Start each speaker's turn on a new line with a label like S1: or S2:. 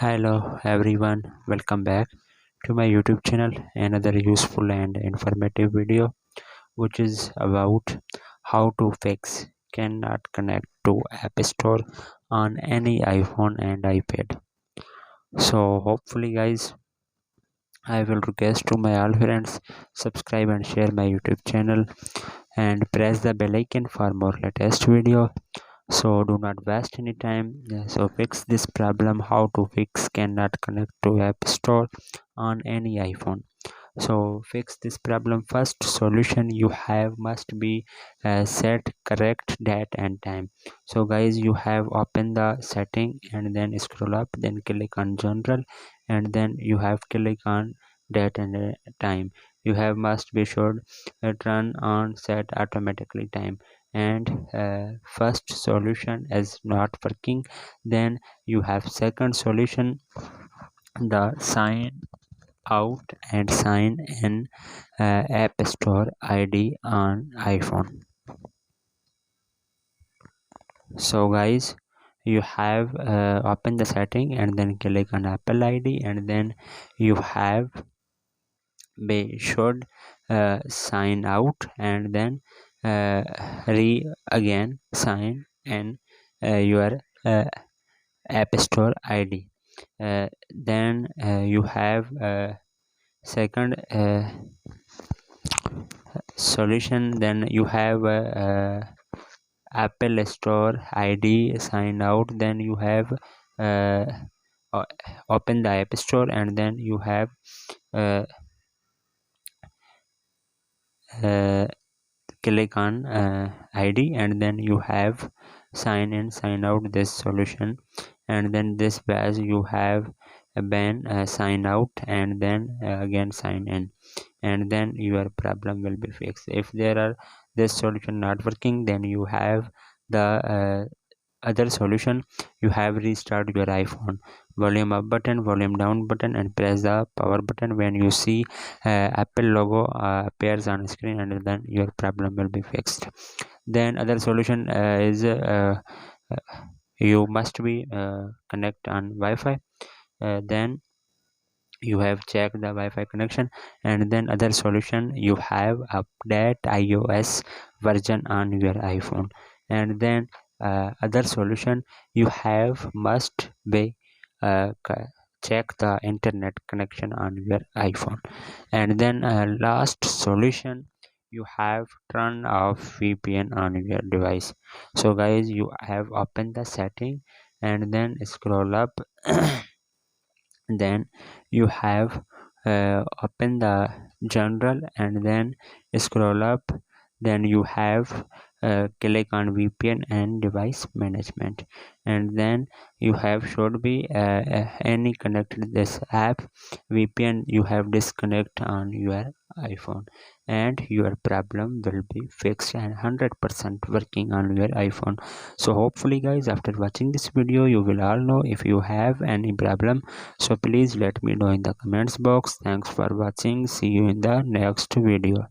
S1: Hello everyone, welcome back to my YouTube channel. Another useful and informative video which is about how to fix cannot connect to App Store on any iPhone and iPad. So hopefully guys, I will request to my all friends subscribe and share my YouTube channel and press the bell icon for more latest video. So do not waste any time. So fix this problem. How to fix cannot connect to App Store on any iPhone. So fix this problem. First solution you have must be set correct date and time. So guys, you have open the setting and then scroll up, then click on general, and then you have click on date and time. You have must be sure turn on set automatically time, and first solution is not working. Then you have second solution, the sign out and sign in App Store ID on iPhone. So guys, you have open the setting and then click on Apple ID, and then you have be should sign out and then again sign in your App Store ID. Then you have second solution. Then you have Apple Store ID sign out. Then you have uh, open the App Store and then you have uh, uh, click on ID, and then you have sign in sign out this solution, and then this page you have ban sign out and then again sign in, and then your problem will be fixed. If there are this solution not working, then you have the other solution. You have restart your iPhone, volume up button, volume down button, and press the power button. When you see Apple logo appears on screen, and then your problem will be fixed. Then other solution is you must be connect on Wi-Fi. Then you have checked the Wi-Fi connection, and then other solution, you have update iOS version on your iPhone, and then other solution, you have must be check the internet connection on your iPhone, and then last solution, you have turn off VPN on your device. So guys, you have opened the setting and then scroll up. Then you have open the general and then scroll up, then you have click on VPN and device management, and then you have should be any connected this app VPN you have disconnect on your iPhone, and your problem will be fixed and 100% working on your iPhone. So hopefully guys, after watching this video you will all know if you have any problem. So please let me know in the comments box. Thanks for watching. See you in the next video.